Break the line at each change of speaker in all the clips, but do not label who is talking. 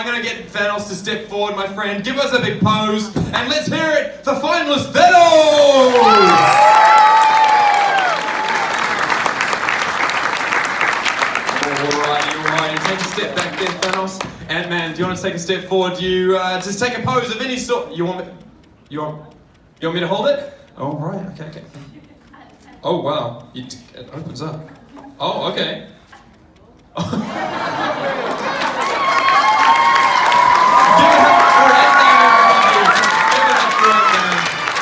going to get Thanos to step forward, my friend. Give us a big pose, and let's hear it for finalist Thanos! Alrighty, take a step back there, Thanos. Ant-Man, do you want to take a step forward? You just take a pose of any sort. You want me to hold it? Oh, right, okay. Oh, wow, it opens up. Oh, okay.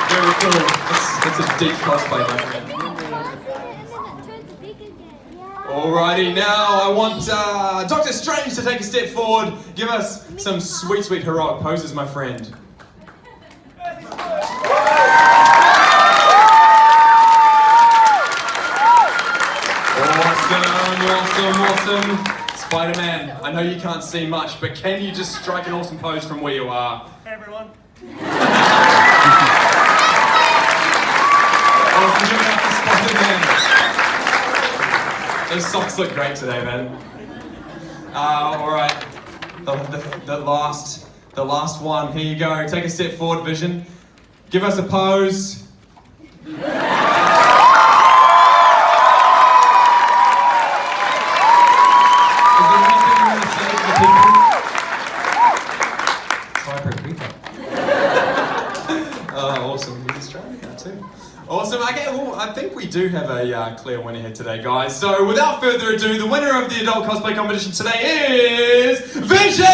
Very cool. That's a deep cosplay, my friend. Alrighty, now I want Doctor Strange to take a step forward. Give us some sweet, sweet heroic poses, my friend. Awesome. Spider-Man, I know you can't see much, but can you just strike an awesome pose from where you are?
Hey everyone.
Awesome, give it up for Spider-Man. Those socks look great today, man. Alright, the last one. Here you go. Take a step forward, Vision. Give us a pose. Awesome. He's Australian now too. Awesome. Okay, well, I think we do have a clear winner here today, guys. So without further ado, the winner of the adult cosplay competition today is Vision!